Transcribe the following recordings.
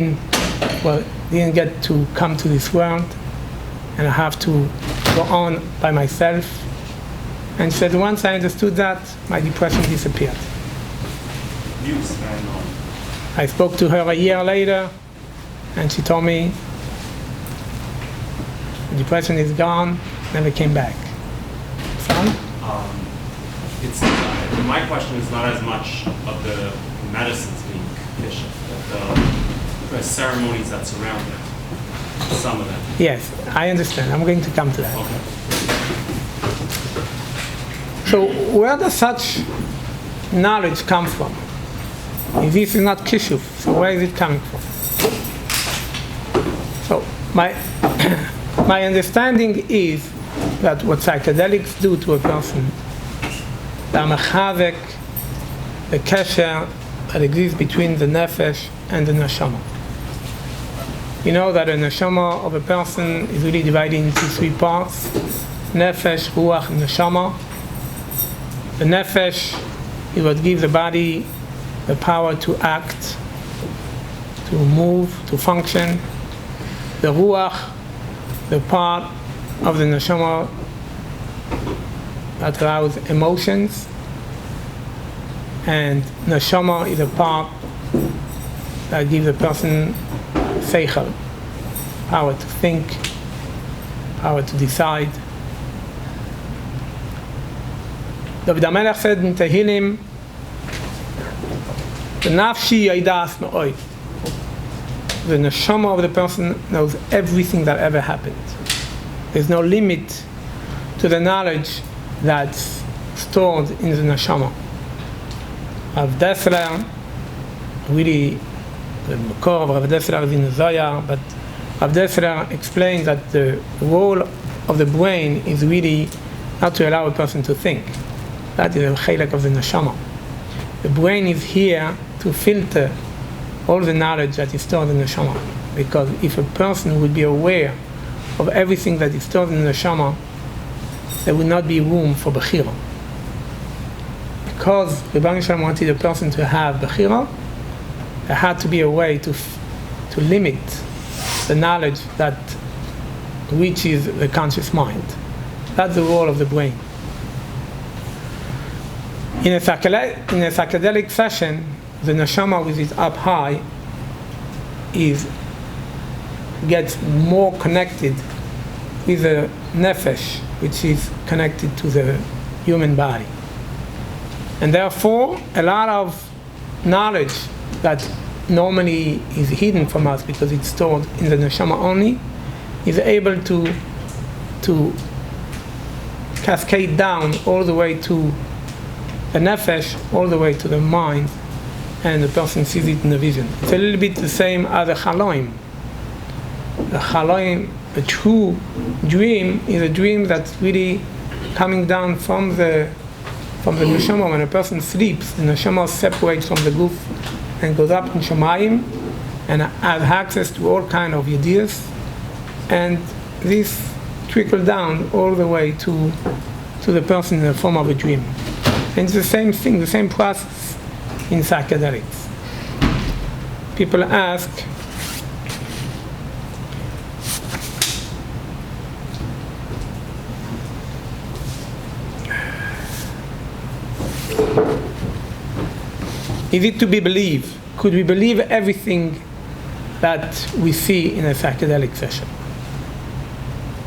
well, didn't get to come to this world, and I have to go on by myself. And she said, once I understood that, my depression disappeared. I spoke to her a year later, and she told me, the depression is gone, never came back. Son? My question is not as much of the medicines being efficient, but the ceremonies that surround it. Some of them. Yes, I understand. I'm going to come to that. Okay. So where does such knowledge come from? If this is not kishuf, so where is it coming from? So my understanding is that what psychedelics do to a person, they mechavek the kesher that exists between the nefesh and the neshama. You know that the neshama of a person is really divided into three parts: nefesh, ruach, and neshama. The nefesh is what gives the body the power to act, to move, to function. The ruach, the part of the neshama that allows emotions, and neshama is a part that gives a person seichel, power to think, power to decide. David HaMelech said in Tehillim, the nafshi yaidas me'oid. The neshama of the person knows everything that ever happened. There's no limit to the knowledge that's stored in the neshama. Rav Dessler, really, the Makor of Rav Dessler is in the Zohar, but Rav Dessler explains that the role of the brain is really not to allow a person to think. That is a chelek of the neshama. The brain is here to filter all the knowledge that is stored in the neshama. Because if a person would be aware of everything that is stored in the neshama, there would not be room for bechira. Because Rebbeinu Shalom wanted a person to have bechira, there had to be a way to limit the knowledge that reaches the conscious mind. That's the role of the brain. In a psychedelic session, the neshama, which is up high, gets more connected with the nefesh, which is connected to the human body. And therefore, a lot of knowledge that normally is hidden from us because it's stored in the neshama only, is able to cascade down all the way to the nefesh, all the way to the mind, and the person sees it in the vision. It's a little bit the same as a chaloim. The chaloim, a true dream, is a dream that's really coming down from the neshama. When a person sleeps, the neshama separates from the guf and goes up in shamayim and has access to all kind of ideas, and this trickles down all the way to the person in the form of a dream. And it's the same thing, the same process in psychedelics. People ask, is it to be believed? Could we believe everything that we see in a psychedelic session?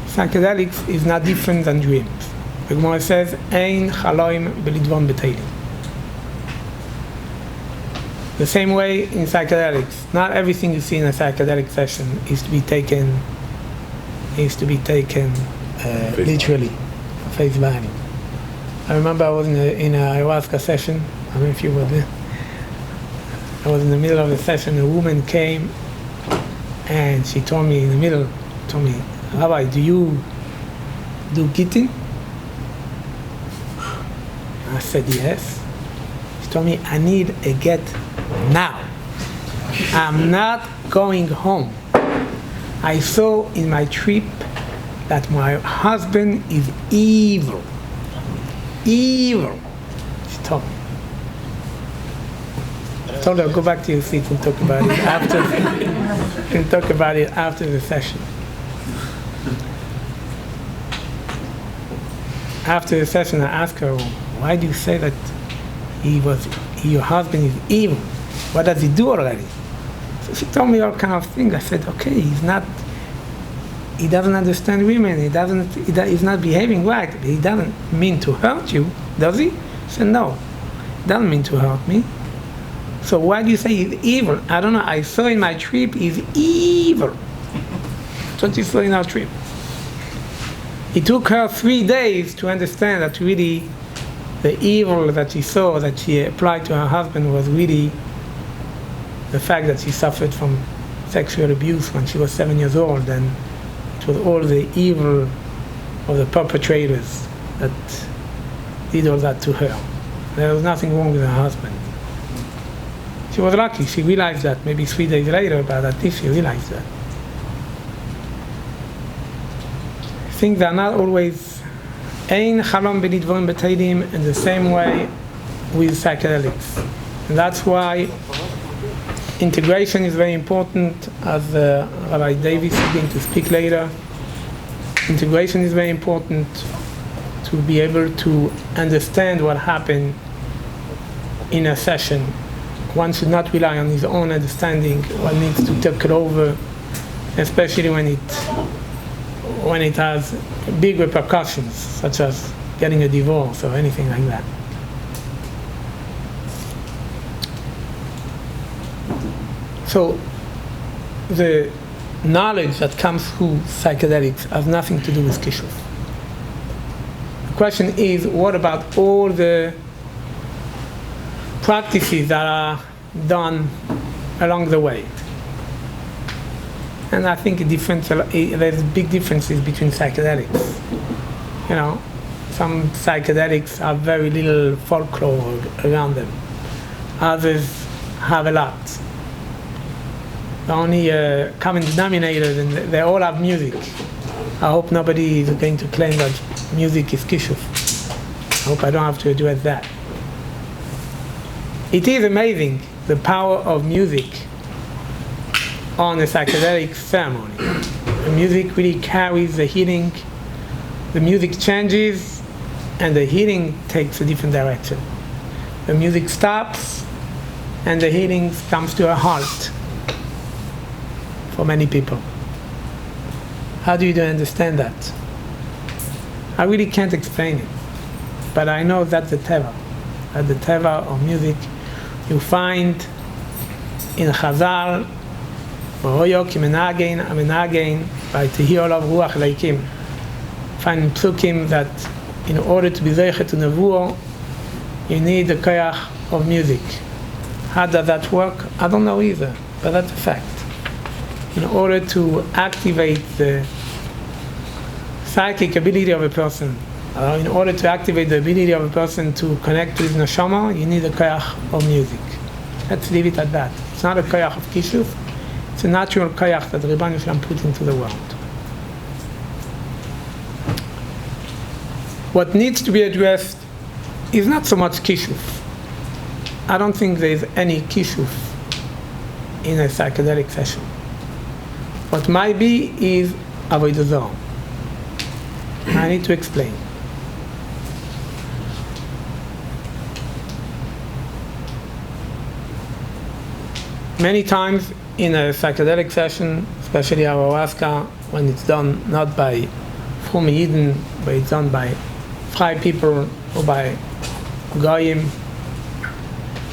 Psychedelics is not different than dreams. The Gemara says, "Ein chaloim belidvon beteilim." The same way in psychedelics, not everything you see in a psychedelic session is to be taken literally, face value. I remember I was in a ayahuasca session. I don't know if you were there. I was in the middle of the session. A woman came, and she told me, "Rabbi, do you do gittin?" I said, "Yes." She told me, "I need a get now. I'm not going home. I saw in my trip that my husband is evil. Evil." She told me. told her, go back to your seat and talk about it after. And talk about it after the session. After the session, I asked her, why do you say that your husband is evil? What does he do already? So she told me all kind of things. I said, okay, he doesn't understand women. He's not behaving right. He doesn't mean to hurt you, does he? She said, no, he doesn't mean to hurt me. So why do you say he's evil? I don't know. I saw in my trip he's evil. That's what you saw in our trip. It took her 3 days to understand that really the evil that she saw, that she applied to her husband, was really the fact that she suffered from sexual abuse when she was 7 years old, and it was all the evil of the perpetrators that did all that to her. There was nothing wrong with her husband. She was lucky. She realized that maybe 3 days later, but at least she realized that. Things are not always ein chalom b'nidvorim b'teilim in the same way with psychedelics. And that's why integration is very important, as Rabbi Davis is going to speak later. Integration is very important to be able to understand what happened in a session. One should not rely on his own understanding. One needs to take it over, especially when it has big repercussions, such as getting a divorce or anything like that. So the knowledge that comes through psychedelics has nothing to do with kishuf. The question is, what about all the practices that are done along the way? And I think there's big differences between psychedelics. You know, some psychedelics have very little folklore around them. Others have a lot. The only common denominator, and they all have music. I hope nobody is going to claim that music is kishuf. I hope I don't have to address that. It is amazing, the power of music on a psychedelic ceremony. The music really carries the healing. The music changes and the healing takes a different direction. The music stops and the healing comes to a halt for many people. How do you understand that? I really can't explain it, but I know that's the teva. At the teva of music, you find in Chazal, find psukim that in order to be zeicha to nevuah, you need the koyach of music. How does that work? I don't know either, but that's a fact. In order to activate the psychic ability of a person, in order to activate the ability of a person to connect to his neshama, you need a koyach of music. Let's leave it at that. It's not a koyach of kishuf, it's a natural koyach that Rebbeinu Shalom put into the world. What needs to be addressed is not so much kishuf. I don't think there is any kishuf in a psychedelic session. What might be is avodah zarah. I need to explain. Many times in a psychedelic session, especially ayahuasca, when it's done not by frum yidden, but it's done by frei people or by goyim,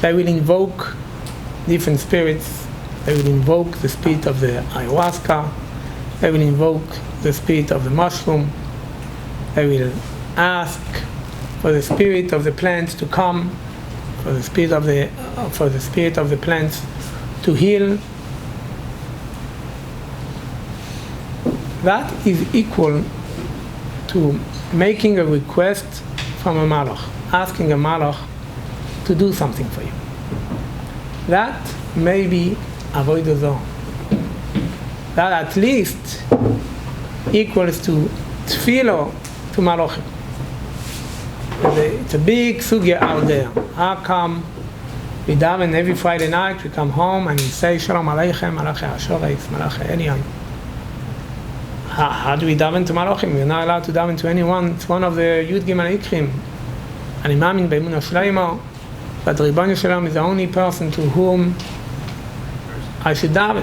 they will invoke different spirits. They will invoke the spirit of the ayahuasca. They will invoke the spirit of the mushroom. They will ask for the spirit of the plants to come, for the spirit of the plants to heal. That is equal to making a request from a malach, asking a malach to do something for you. That may be avodah zarah. That at least equals to tefillah to malachim. It's a big sugya out there. How come We daven every Friday night. We come home and we say Shalom Aleichem, Malachi Ashoretz, Malachi Elyon. How do we daven to Malachim? We're not allowed to daven to anyone. It's one of the Yud Gimel Ikrim. And Imamin Be'emunah Shleima. But the Ribbon Shalom is the only person to whom I should daven.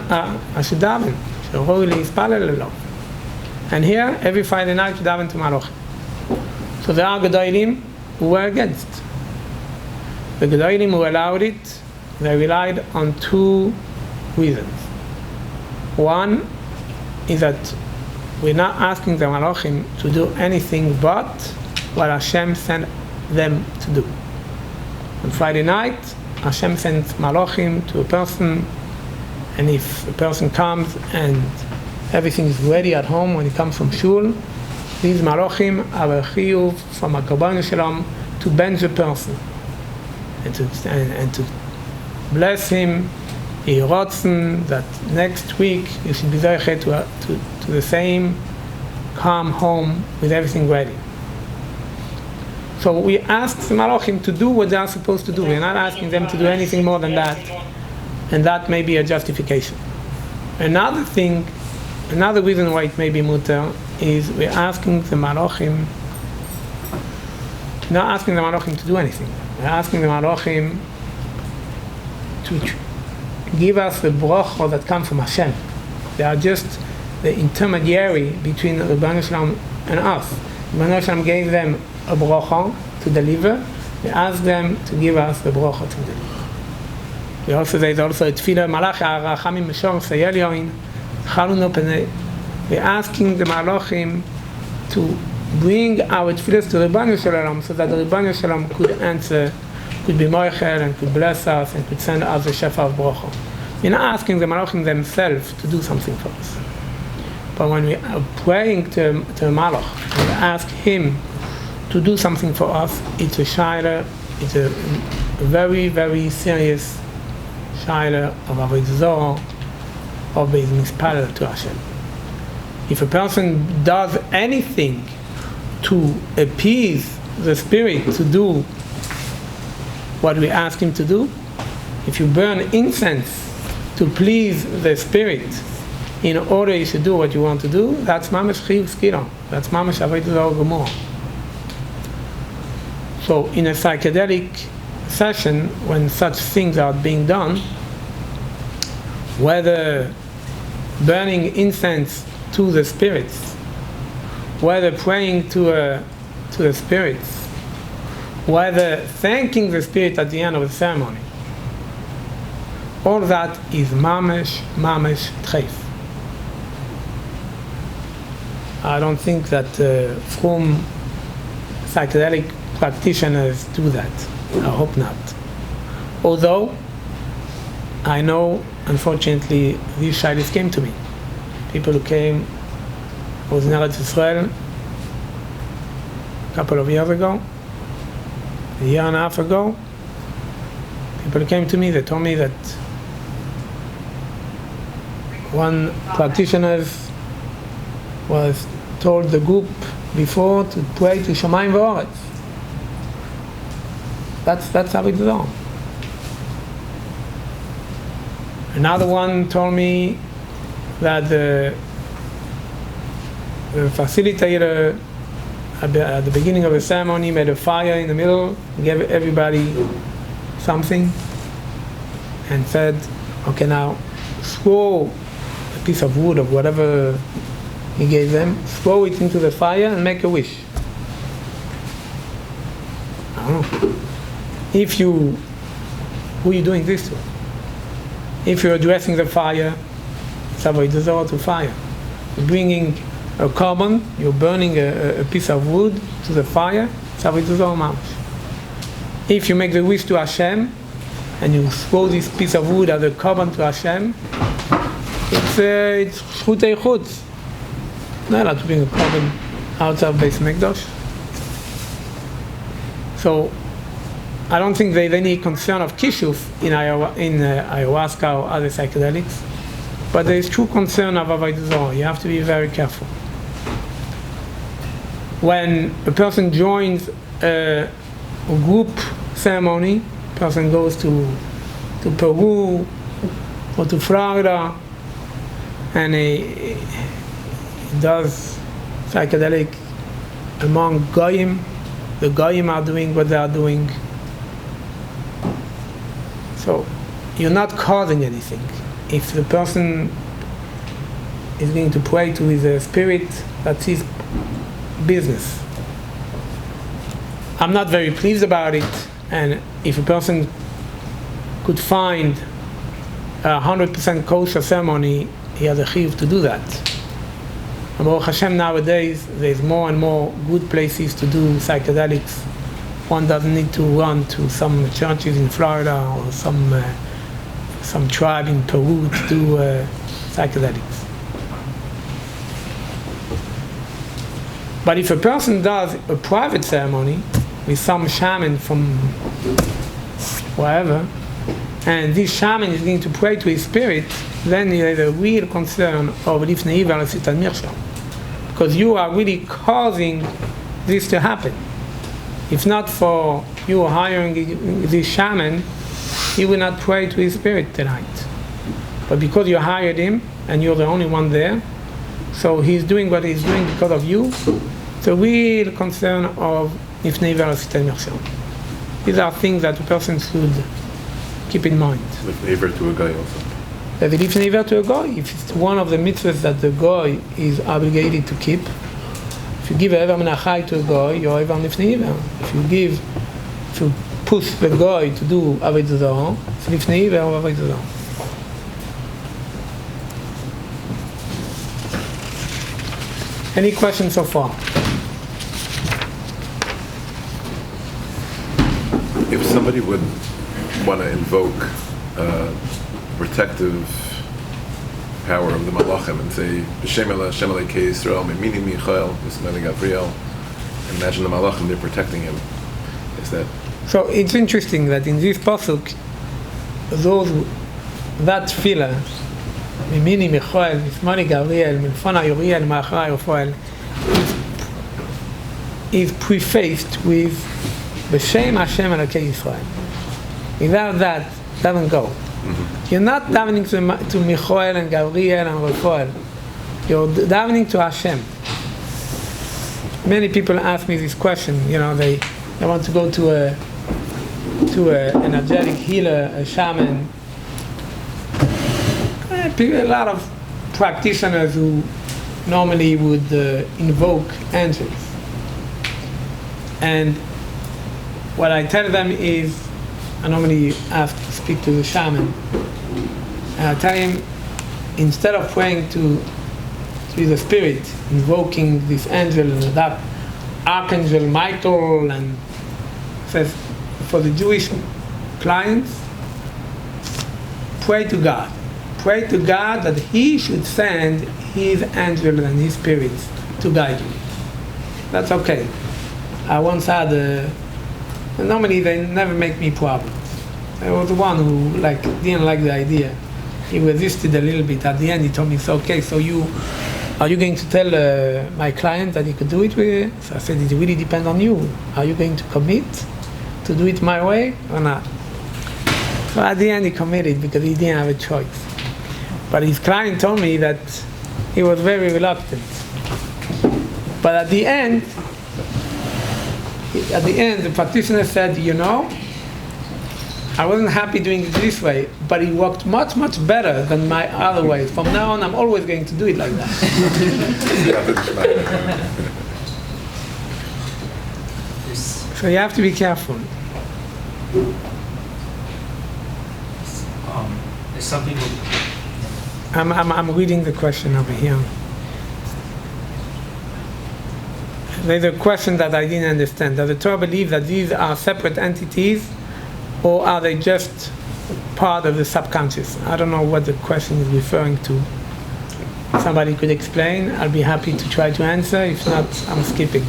And here, every Friday night, we daven to Malachim. So there are Gedolim who were against. The Gedolim who allowed it, they relied on two reasons. One is that we're not asking the Malachim to do anything but what Hashem sent them to do. On Friday night, Hashem sends Malachim to a person, and if a person comes and everything is ready at home when he comes from shul, these Malachim are a chiyuv from a Korban Shalom to bench the person and to bless him. Rotzen that next week you should be zeichet to the same calm home with everything ready. So we ask the Malachim to do what they are supposed to do. We're not asking them to do anything more than that, and that may be a justification. Another reason why it may be mutter is we're asking the Malachim, not asking the Malachim to do anything. We're asking the Malachim to give us the bracha that comes from Hashem. They are just the intermediary between Ribbon Shalom and us. Ribbon Shalom gave them a bracha to deliver. We ask them to give us the bracha to deliver. There is also a tefillah, Malachi Arachamim Meshor Seyel Yoin, Chalun Openei. We're asking the Malachim to bring our tefillahs to Ribbon Shalom so that the Ribbon Shalom could answer, could be moichel and could bless us and could send us a shefa of bracha. We're not asking the Malachim themselves to do something for us. But when we are praying to a Malach, we ask him to do something for us, it's a shaila, it's a very, very serious shaila of avodah zarah, of being mispalel to Hashem. If a person does anything to appease the spirit to do what we ask him to do, if you burn incense to please the spirit in order you should do what you want to do, that's mamash chiyuv skira. That's mamash avodah zarah gemura. So in a psychedelic session, when such things are being done, whether burning incense to the spirits, whether praying to the spirits, whether thanking the spirit at the end of the ceremony, all that is mamash treif. I don't think that from psychedelic practitioners do that. I hope not. Although I know, unfortunately, these shaylis came to me. People who came, I was in Eretz Israel a couple of years ago, a year and a half ago. People came to me, they told me that one practitioner was told the group before to pray to Shamayim V'Oretz. That's how it's done. Another one told me that the facilitator at the beginning of the ceremony made a fire in the middle, gave everybody something, and said, okay, now throw a piece of wood or whatever he gave them, throw it into the fire and make a wish. I don't know. Who are you doing this to? If you're addressing the fire, it's avodah zarah to fire. You're bringing a carbon, you're burning a piece of wood to the fire, it's avodah zarah mamash. If you make the wish to Hashem, and you throw this piece of wood as a carbon to Hashem, it's shchutei chutz. Not allowed to bring a carbon outside of Beis Mikdash. So I don't think there's any concern of kishuf in ayahuasca or other psychedelics, but there is true concern of avodah zarah. You have to be very careful. When a person joins a group ceremony, a person goes to to Peru or to Florida, and he does psychedelic among Goyim. The Goyim are doing what they are doing. So you're not causing anything. If the person is going to pray to his spirit, that's his business. I'm not very pleased about it, and if a person could find 100% kosher ceremony, he has a chiyuv to do that. And Baruch Hashem, nowadays there's more and more good places to do psychedelics. One doesn't need to run to some churches in Florida or some tribe in Peru to do psychedelics. But if a person does a private ceremony with some shaman from wherever, and this shaman is going to pray to his spirit, then there is a real concern of lifnei iver l'sit al mirsham, because you are really causing this to happen. If not for you hiring this shaman, he will not pray to his spirit tonight. But because you hired him and you're the only one there, so he's doing what he's doing because of you. It's a real concern of lifnei iver l'sit al mirsham. These are things that a person should keep in mind. Lifnei iver to a guy also. That the lifnei iver to a guy, if it's one of the mitzvahs that the guy is obligated to keep. If you give a ever menachai to a guy, you're ever lifnei iver. If you push the guy to do avodah zarah, it's lifnei iver or avodah zarah. Any questions so far? If somebody would want to invoke protective power of the Malachim and say, B'Shem Ela, Shem Elokei Yisrael, Memini Michael, B'Smeni Gabriel, imagine the Malachim, they're protecting him. Is that? So it's interesting that in this pasuk, that tefillah, Memini Michael, B'Smeni Gabriel, Milfana Yuriel, Ma'achai Rafael, is prefaced with B'Shem Hashem Elokei Yisrael. Without that, doesn't go. Mm-hmm. You're not davening to Michael and Gabriel and Rafael. You're davening to Hashem. Many people ask me this question. You know, they want to go to an energetic healer, a shaman. A lot of practitioners who normally would invoke angels. And what I tell them is, I normally ask to speak to the shaman, and I tell him, instead of praying to the spirit, invoking this angel and that archangel Michael, and says, for the Jewish clients, pray to God. Pray to God that He should send His angel and His spirits to guide you. That's okay. I once had normally they never make me problems. I was the one who didn't like the idea. He resisted a little bit. At the end he told me, it's okay, so are you going to tell my client that he could do it with you? So I said, it really depends on you. Are you going to commit to do it my way or not? So at the end he committed because he didn't have a choice. But his client told me that he was very reluctant. But at the end, the practitioner said, I wasn't happy doing it this way, but it worked much, much better than my other ways. From now on, I'm always going to do it like that. So you have to be careful. Some people... I'm reading the question over here. There's a question that I didn't understand. Does the Torah believe that these are separate entities, or are they just part of the subconscious? I don't know what the question is referring to. If somebody could explain, I'll be happy to try to answer. If not, I'm skipping.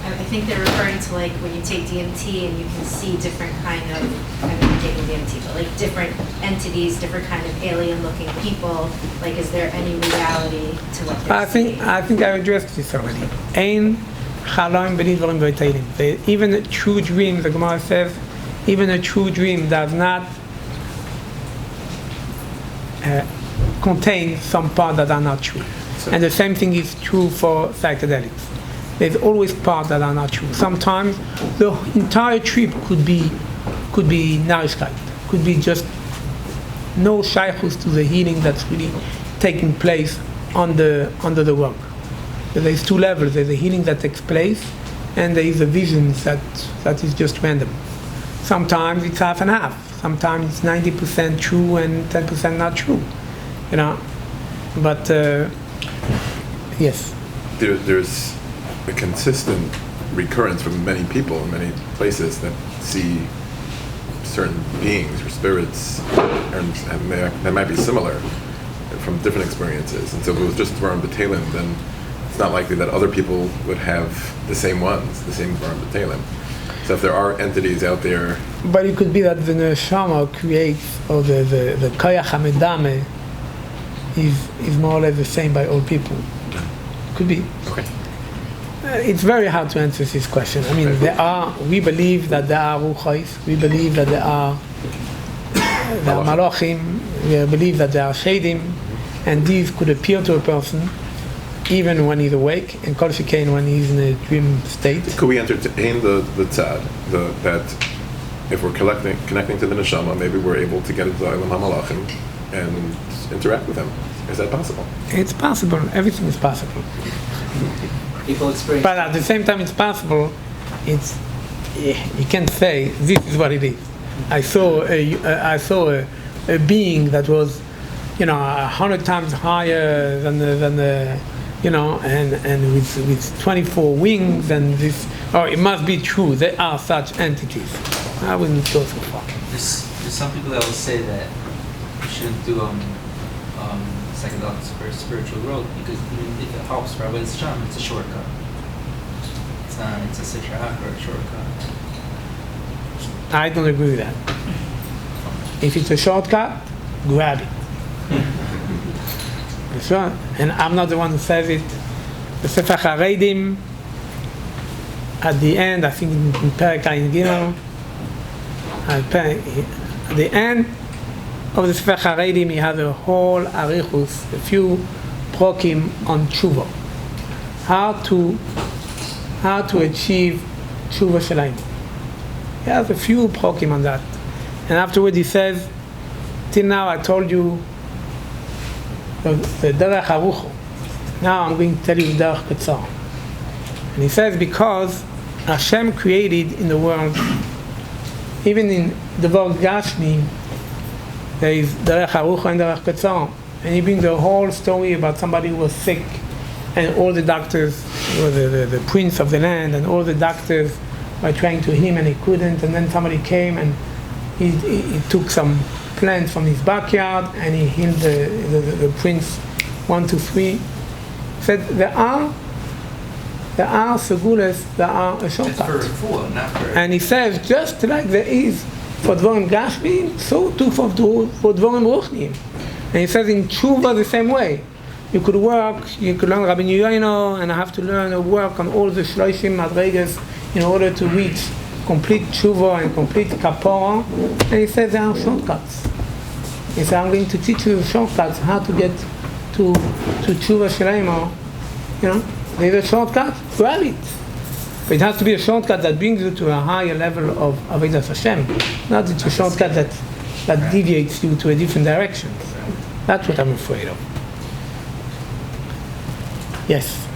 I think they're referring to when you take DMT and you can see different kind of, I mean, you're taking DMT, but different entities, different kind of alien-looking people. Is there any reality to what they're seeing? I think I addressed this already. Ein chalom b'nei dvarim v'teilim. Even true dreams, the Gemara says, even a true dream does not contain some parts that are not true. And the same thing is true for psychedelics. There's always parts that are not true. Sometimes the entire trip could be Narishkeit, could be just no shaykhus to the healing that's really taking place under the work. There's two levels. There's a healing that takes place, and there is a vision that is just random. Sometimes it's half and half. Sometimes it's 90% true and 10% not true. But yes. There's a consistent recurrence from many people in many places that see certain beings or spirits, and they might be similar from different experiences. And so if it was just Dvarim B'Telem, then it's not likely that other people would have the same ones, the same Dvarim B'Telem. So if there are entities out there... But it could be that the neshama creates, or the koyach hamedame is more or less the same by all people. Could be. Okay. It's very hard to answer this question. I mean, we believe that there are ruchos, we believe that there are malachim, we believe that there are shadim, and these could appear to a person even when he's awake, and kol shekain when he's in a dream state. Could we entertain the tzad, that if we're connecting to the neshama, maybe we're able to get into the Olam HaMalachim and interact with him? Is that possible? It's possible. Everything is possible. People experience. But at the same time, it's possible. You can't say this is what it is. I saw a being that was, 100 times higher than the and with 24 wings and this. Oh, it must be true. There are such entities. I wouldn't go so far. There's some people that will say that you shouldn't do psychedelics for a spiritual growth because even if it helps for Avodas Hashem, it's a shortcut. It's a Sitra Achra shortcut. I don't agree with that. If it's a shortcut, grab it. That's right. And I'm not the one who says it. The Sefer Haredim, at the end, I think in Perek Ayin Gimel, at the end of the Sefer Haredim, he has a whole arichus, a few prokim on tshuva, how to achieve tshuva shalayim. He has a few prokim on that, and afterwards he says, till now I told you the derech arucho. Now I'm going to tell you the derech ketzar. And he says because Hashem created in the world, even in the world Gashmi, there is derech arucho and derech ketzar. And he brings the whole story about somebody who was sick, and all the doctors, the prince of the land, and all the doctors were trying to heal him and he couldn't. And then somebody came and he took some plants from his backyard and he healed the prince 1, 2, 3. He said there are segulas, there are a shortcut. It's for refuah, not for... And he says just like there is for dvarim gashmiyim, so too for dvarim ruchniim. And he says in tshuva the same way. You could learn Rabbi Yoino, and I have to learn and work on all the shloshim madregas in order to reach complete tshuva and complete kapora. And he says there are shortcuts. He said, I'm going to teach you the shortcuts, how to get to tshuva shleima. There's a shortcut, grab it. But it has to be a shortcut that brings you to a higher level of Avodas Hashem. Not it's a shortcut that deviates you to a different direction. That's what I'm afraid of. Yes.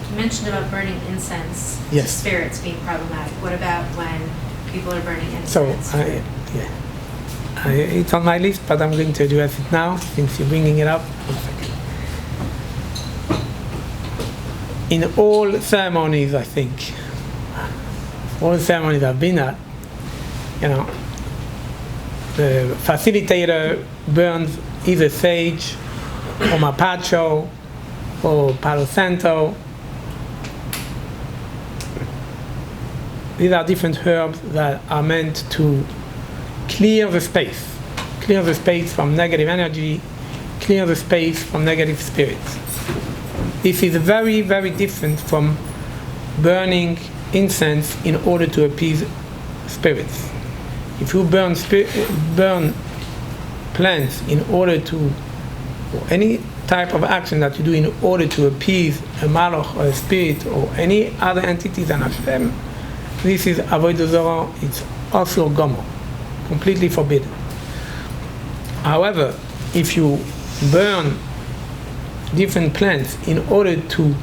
You mentioned about burning incense to Yes. spirits being problematic. What about when people are burning So, incense? it's on my list, but I'm going to address it now since you're bringing it up. In all ceremonies, I think, all ceremonies I've been at, the facilitator burns either sage or mapacho or palo santo. These are different herbs that are meant to clear the space from negative energy, clear the space from negative spirits. This is very, very different from burning incense in order to appease spirits. If you burn plants in order to, or any type of action that you do in order to appease a malach or a spirit or any other entity than Hashem, this is avodah zarah. It's also gomer, completely forbidden. However, if you burn different plants in order to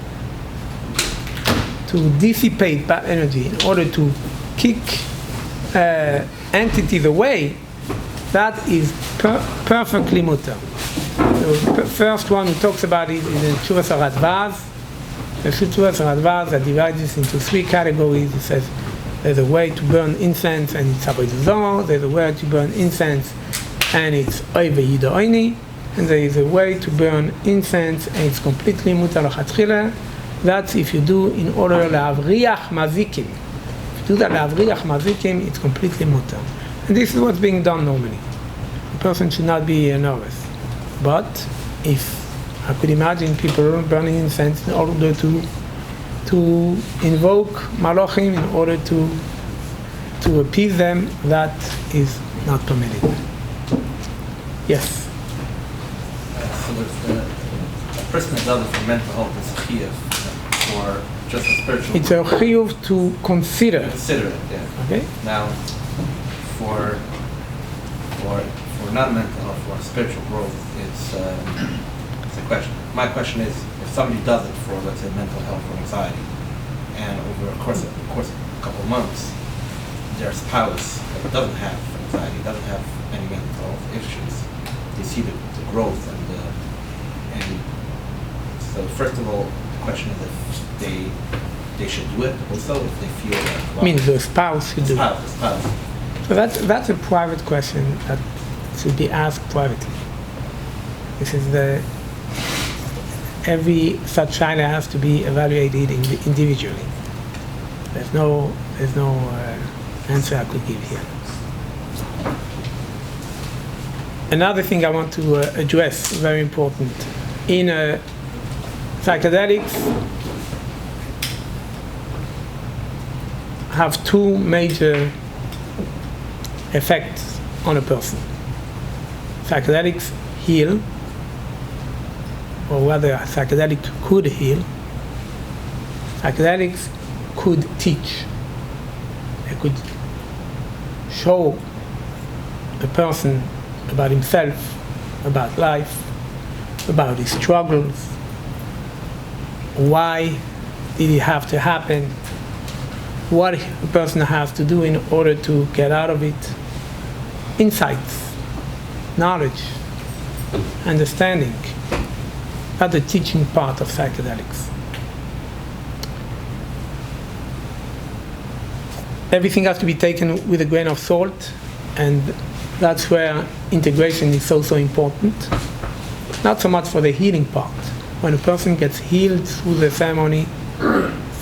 dissipate bad energy, in order to kick entities away, that is perfectly mutter. The first one who talks about it is in Tshuvas HaRadvaz. The Tshuvas HaRadvaz that divides this into three categories. It says there's a way to burn incense and it's avodah zarah. There's a way to burn incense and it's oive yidoini. And there is a way to burn incense and it's completely mutar l'chatchila. That's if you do in order le'avriach mazikim. If you do that le'avriach mazikim, it's completely mutar. And this is what's being done normally. A person should not be nervous. But if I could imagine people burning incense in order to invoke malachim, in order to appease them, that is not permitted. Yes. So there's a person that does it for mental health is chiyuv, for just a spiritual. It's a chiyuv to consider. Consider it, yeah. Okay. Now, for not mental health, for spiritual growth, it's a question. My question is, if somebody does it for, let's say, mental health or anxiety, and over a course of a couple of months, their spouse that doesn't have anxiety, doesn't have any mental health issues, they see the growth and so first of all, the question is if they should do it also if they feel that. I mean, the spouse should do it. The spouse. So that's a private question that should be asked privately. This is every such child has to be evaluated individually. There's no answer I could give here. Another thing I want to address, very important, in psychedelics have two major effects on a person. Psychedelics heal, or rather psychedelic could heal. Psychedelics could teach. They could show a person about himself, about life, about his struggles, why did it have to happen, what a person has to do in order to get out of it, insights, knowledge, understanding. That's the teaching part of psychedelics. Everything has to be taken with a grain of salt, and that's where integration is so important. Not so much for the healing part. When a person gets healed through the ceremony,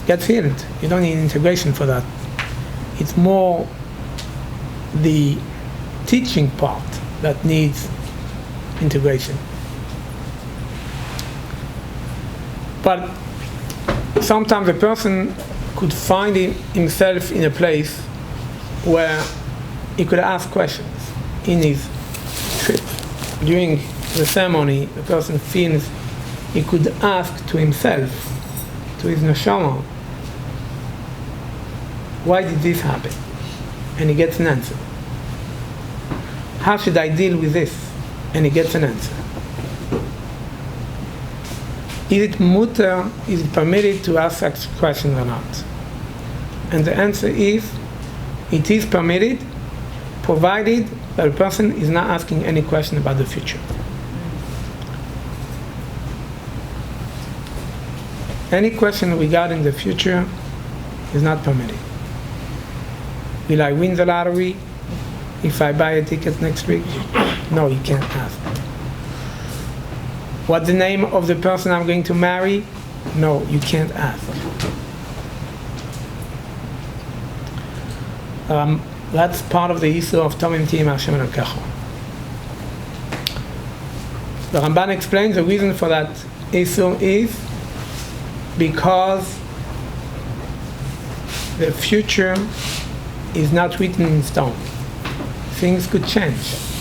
gets healed. You don't need integration for that. It's more the teaching part that needs integration. But sometimes a person could find himself in a place where he could ask questions in his trip. During the ceremony, the person feels he could ask to himself, to his neshama, why did this happen? And he gets an answer. How should I deal with this? And he gets an answer. Is it mutter, is it permitted to ask such questions or not? And the answer is, it is permitted, provided that a person is not asking any question about the future. Any question regarding the future is not permitted. Will I win the lottery if I buy a ticket next week? No, you can't ask. What's the name of the person I'm going to marry? No, you can't ask. That's part of the issue of Tomim Tihim Hashem Elokecha. The Ramban explains the reason for that issue is because the future is not written in stone. things could change.